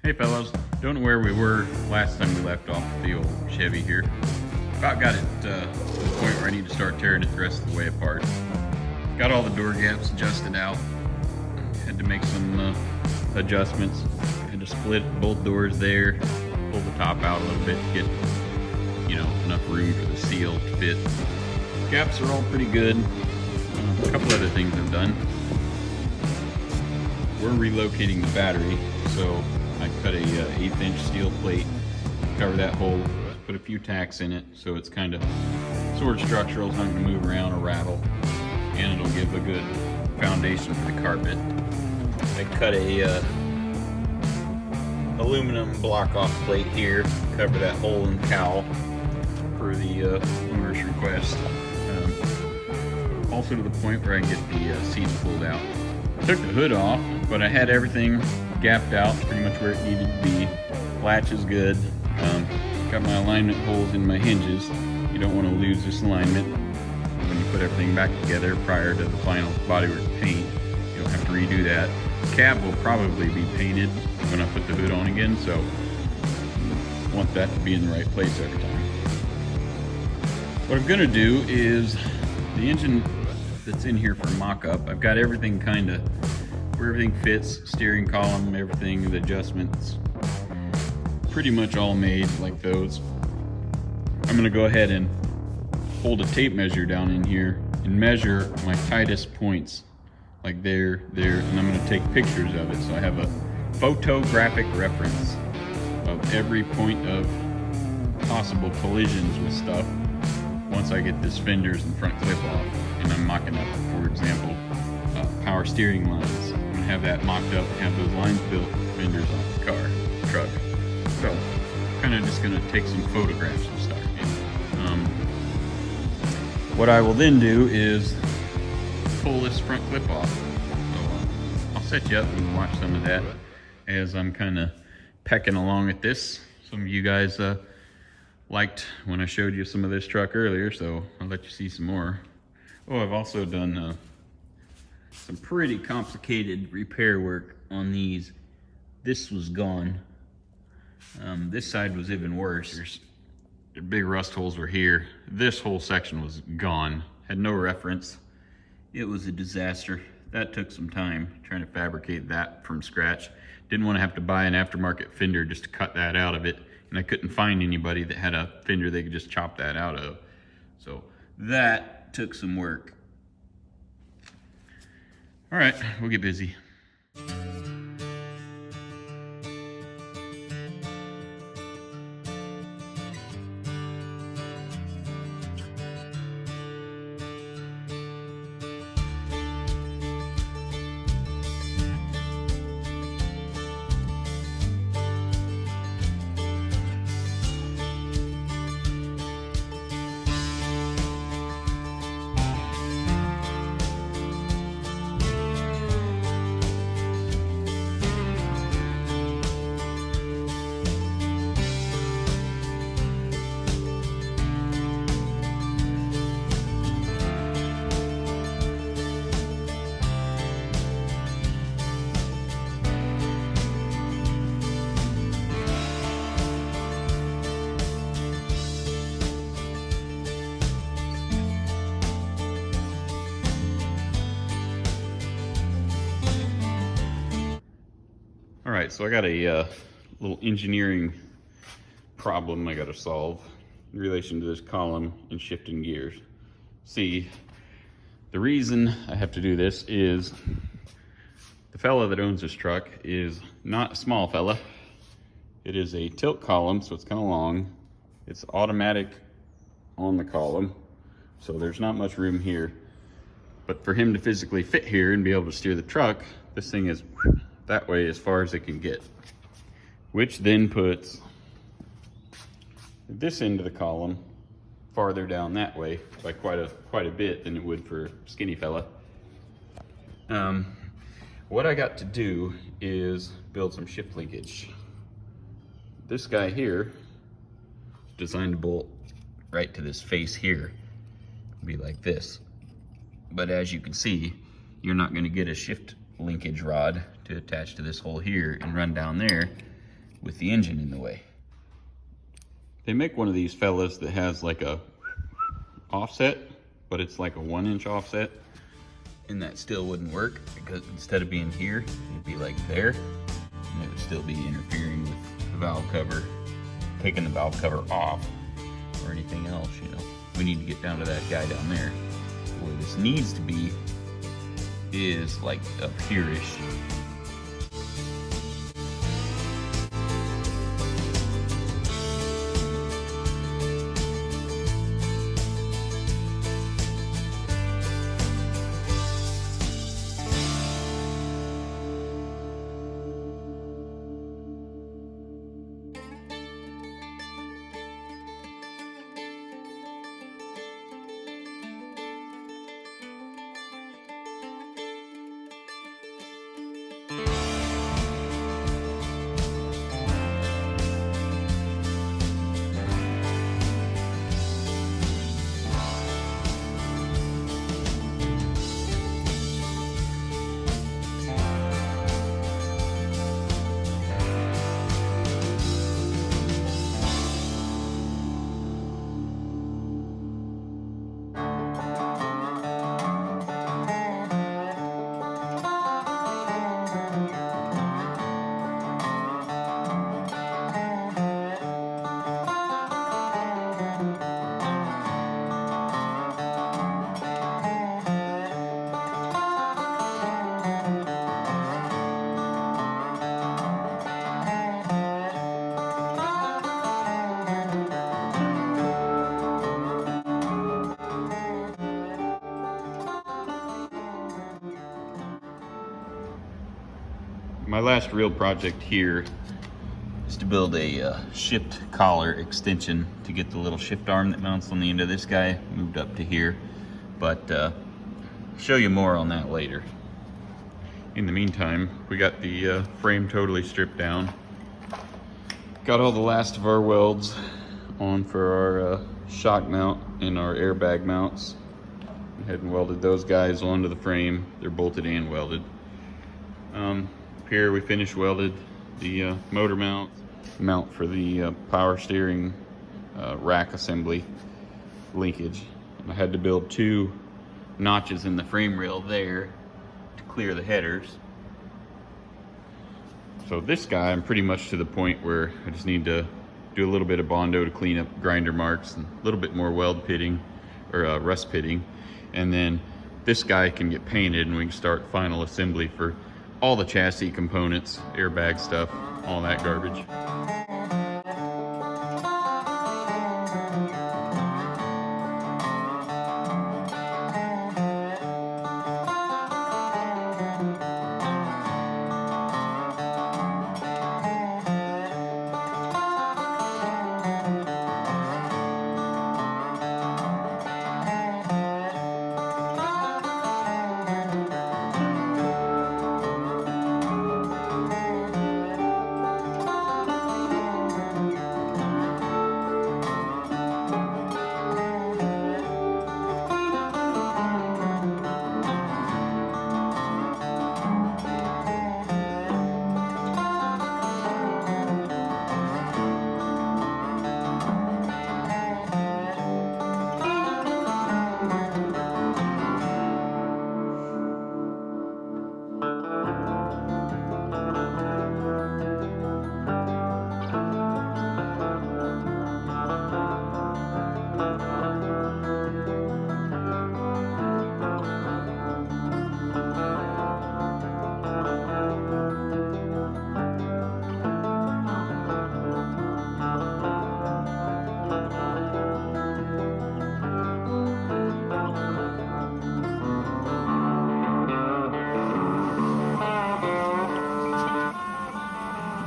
Hey fellas, don't know where we were last time we left off the old Chevy here. About got it to the point where I need to start tearing it the rest of the way apart. Got all the door gaps adjusted out. Had to make some adjustments. Had to split both doors there, pull the top out a little bit to get, enough room for the seal to fit. Gaps are all pretty good. A couple other things I've done. We're relocating the battery, so I cut a 1/8" steel plate, cover that hole, put a few tacks in it so it's kind of sort of structural, it's not going to move around or rattle, and it'll give a good foundation for the carpet. I cut a aluminum block off plate here, cover that hole in the cowl for the owner's request. Also to the point where I can get the seats pulled out. I took the hood off, but I had everything gapped out pretty much where it needed to be. Latch is good. Got my alignment holes in my hinges. You don't want to lose this alignment when you put everything back together prior to the final bodywork paint. You don't have to redo that. Cab will probably be painted when I put the hood on again, so I want that to be in the right place every time. What I'm gonna do is the engine that's in here for mock-up, I've got everything kind of where everything fits, steering column, everything, the adjustments, pretty much all made like those. I'm gonna go ahead and hold a tape measure down in here and measure my tightest points, like there, and I'm gonna take pictures of it so I have a photographic reference of every point of possible collisions with stuff once I get this fenders and front clip off and I'm mocking up, for example, power steering lines. I'm gonna have that mocked up and have those lines built, fenders off the truck. So, kind of just gonna take some photographs and stuff. What I will then do is pull this front clip off. So I'll set you up and you can watch some of that as I'm kind of pecking along at this. Some of you guys liked when I showed you some of this truck earlier, so I'll let you see some more. Oh, I've also done some pretty complicated repair work on these. This was gone. This side was even worse. The big rust holes were here. This whole section was gone. Had no reference. It was a disaster. That took some time trying to fabricate that from scratch. Didn't want to have to buy an aftermarket fender just to cut that out of it. And I couldn't find anybody that had a fender they could just chop that out of. So that took some work. All right, we'll get busy. All right, so I got a little engineering problem I got to solve in relation to this column and shifting gears. See, the reason I have to do this is the fella that owns this truck is not a small fella. It is a tilt column, so it's kind of long. It's automatic on the column, so there's not much room here. But for him to physically fit here and be able to steer the truck, this thing is that way as far as it can get, which then puts this end of the column farther down that way by quite a bit than it would for a skinny fella. What I got to do is build some shift linkage. This guy here is designed to bolt right to this face here. It'll be like this. But as you can see, you're not going to get a shift linkage rod to attach to this hole here and run down there with the engine in the way. They make one of these fellas that has like a offset, but it's like a 1-inch offset, and that still wouldn't work because instead of being here, it'd be like there, and it would still be interfering with the valve cover, taking the valve cover off or anything else, you know. We need to get down to that guy down there. Where this needs to be is like up here-ish. My last real project here is to build a shift collar extension to get the little shift arm that mounts on the end of this guy moved up to here, but I'll show you more on that later. In the meantime, we got the frame totally stripped down. Got all the last of our welds on for our shock mount and our airbag mounts. Went ahead and welded those guys onto the frame. They're bolted and welded. Here we finished welded the motor mount for the power steering rack assembly linkage. I had to build 2 notches in the frame rail there to clear the headers. So this guy, I'm pretty much to the point where I just need to do a little bit of Bondo to clean up grinder marks and a little bit more weld pitting or rust pitting, and then this guy can get painted and we can start final assembly for all the chassis components, airbag stuff, all that garbage.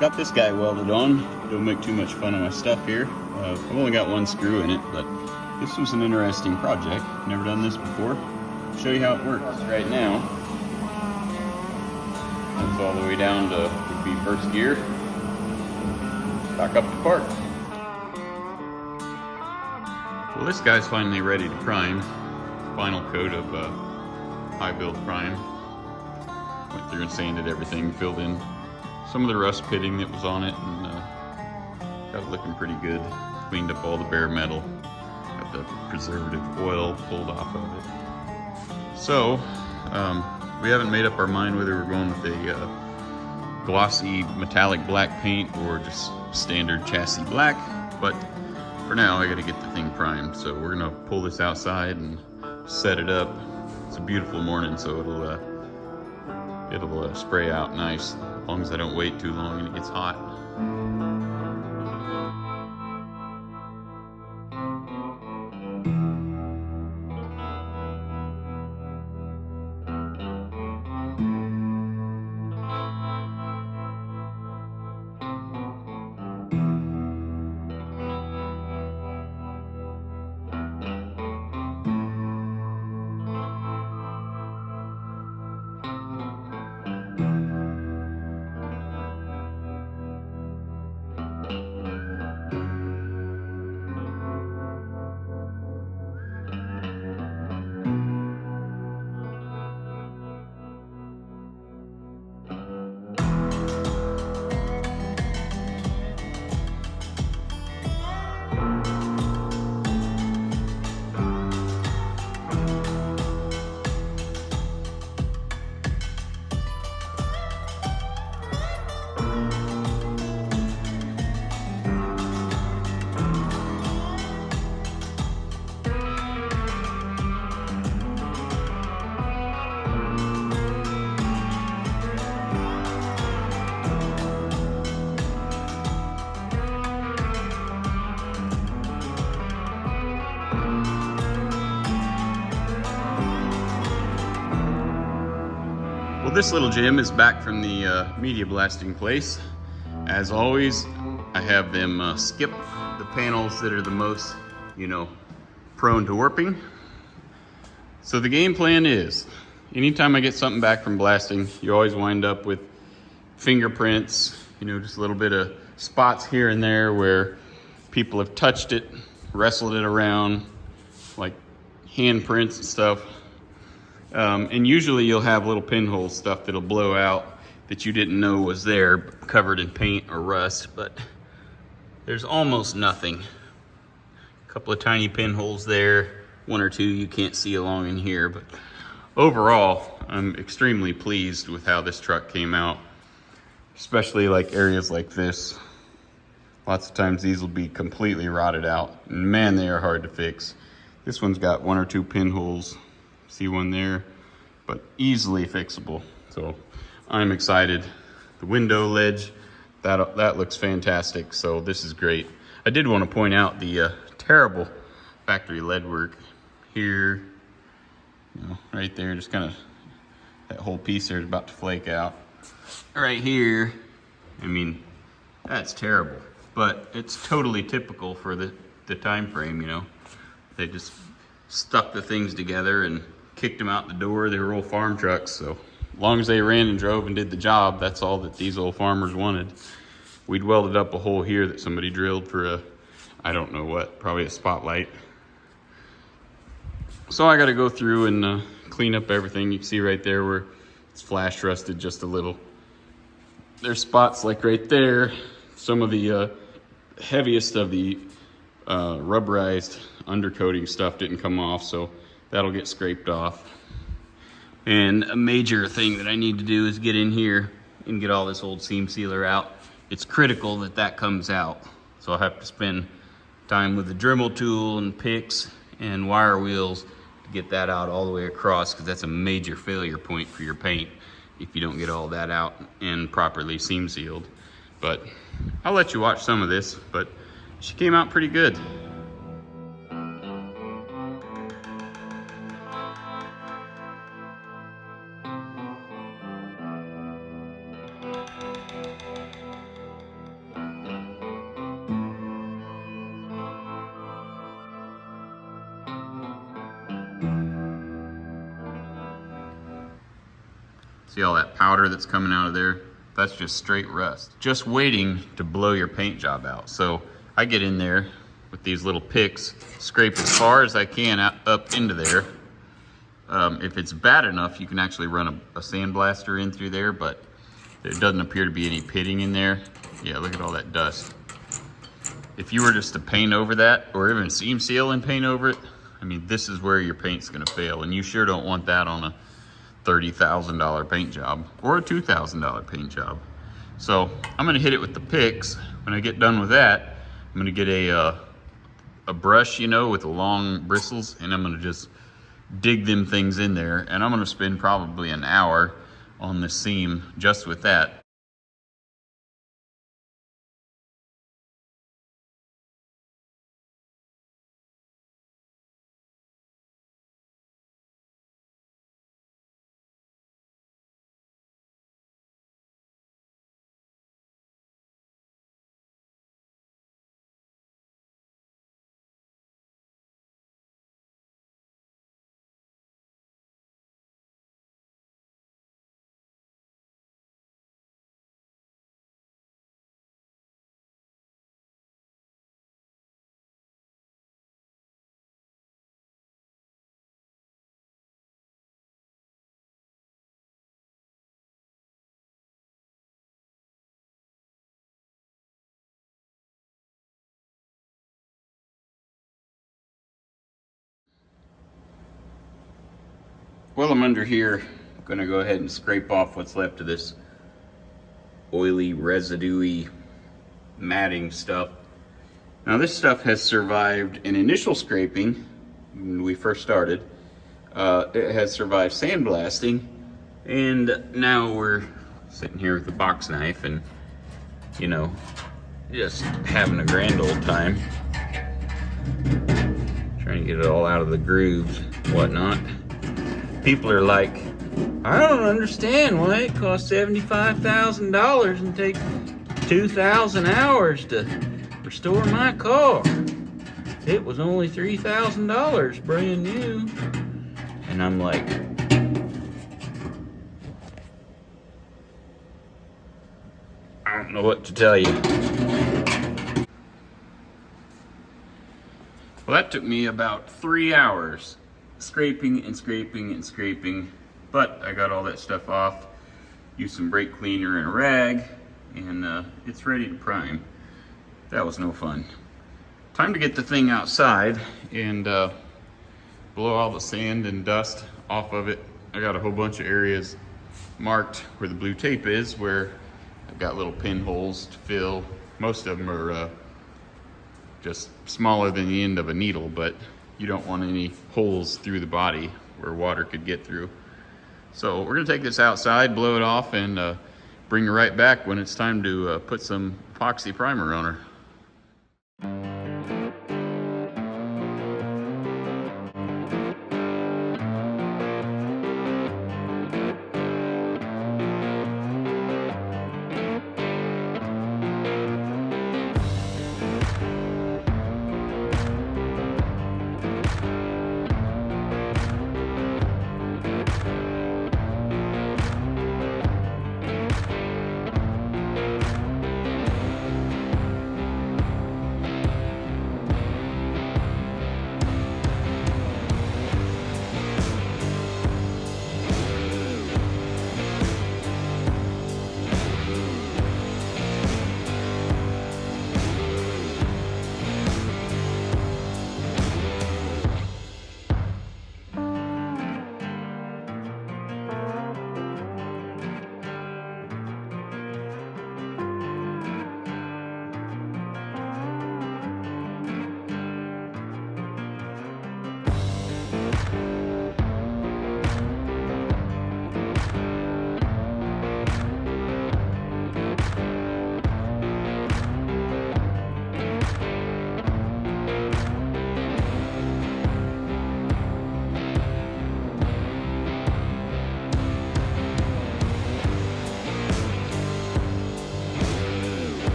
Got this guy welded on. Don't make too much fun of my stuff here. I've only got 1 screw in it, but this was an interesting project. Never done this before. I'll show you how it works. Right now, it's all the way down to would be first gear. Back up to park. Well, this guy's finally ready to prime. Final coat of high build prime. Went through and sanded everything, filled in some of the rust pitting that was on it, and got it looking pretty good. Cleaned up all the bare metal, got the preservative oil pulled off of it. So we haven't made up our mind whether we're going with a glossy metallic black paint or just standard chassis black, but for now I got to get the thing primed. So we're gonna pull this outside and set it up. It's a beautiful morning, so it'll spray out nice as long as I don't wait too long and it gets hot. Well, this little gym is back from the media blasting place. As always, I have them skip the panels that are the most, prone to warping. So the game plan is, anytime I get something back from blasting, you always wind up with fingerprints, just a little bit of spots here and there where people have touched it, wrestled it around, like handprints and stuff. And usually you'll have little pinhole stuff that'll blow out that you didn't know was there, covered in paint or rust, but there's almost nothing. A couple of tiny pinholes there, one or two you can't see along in here, but overall, I'm extremely pleased with how this truck came out, especially like areas like this. Lots of times these will be completely rotted out, and man, they are hard to fix. This one's got one or two pinholes. See one there, but easily fixable. So I'm excited. The window ledge, that looks fantastic. So this is great. I did want to point out the terrible factory lead work here. Right there, just kind of that whole piece there is about to flake out. Right here, that's terrible, but it's totally typical for the time frame. They just stuck the things together and kicked them out the door. They were old farm trucks, so as long as they ran and drove and did the job, that's all that these old farmers wanted. We'd welded up a hole here that somebody drilled for I don't know what, probably a spotlight. So I got to go through and clean up everything. You can see right there where it's flash rusted just a little. There's spots like right there. Some of the heaviest of the rubberized undercoating stuff didn't come off, so that'll get scraped off. And a major thing that I need to do is get in here and get all this old seam sealer out. It's critical that that comes out. So I'll have to spend time with the Dremel tool and picks and wire wheels to get that out all the way across, because that's a major failure point for your paint if you don't get all that out and properly seam sealed. But I'll let you watch some of this, but she came out pretty good. See all that powder that's coming out of there? That's just straight rust. Just waiting to blow your paint job out. So I get in there with these little picks, scrape as far as I can up into there. If it's bad enough, you can actually run a sandblaster in through there, but There doesn't appear to be any pitting in there. Yeah, look at all that dust. If you were just to paint over that, or even seam seal and paint over it, I mean, this is where your paint's gonna fail, and you sure don't want that on a $30,000 paint job or a $2,000 paint job. So I'm gonna hit it with the picks. When I get done with that, I'm gonna get a brush, you know, with the long bristles, and I'm gonna just dig them things in there, and I'm gonna spend probably an hour on the seam just with that. While I'm under here, I'm gonna go ahead and scrape off what's left of this oily, residue-y matting stuff. Now this stuff has survived an initial scraping when we first started. It has survived sandblasting, and now we're sitting here with a box knife and, you know, just having a grand old time. Trying to get it all out of the grooves, whatnot. People are like, I don't understand why it costs $75,000 and takes 2,000 hours to restore my car. It was only $3,000 brand new. And I'm like, I don't know what to tell you. Well, that took me about 3 hours. Scraping and scraping and scraping, but I got all that stuff off, used some brake cleaner and a rag, and it's ready to prime. That was no fun. Time to get the thing outside and blow all the sand and dust off of it. I got a whole bunch of areas marked where the blue tape is, where I've got little pinholes to fill. Most of them are just smaller than the end of a needle, but you don't want any holes through the body where water could get through. So we're gonna take this outside, blow it off, and bring her right back when it's time to put some epoxy primer on her.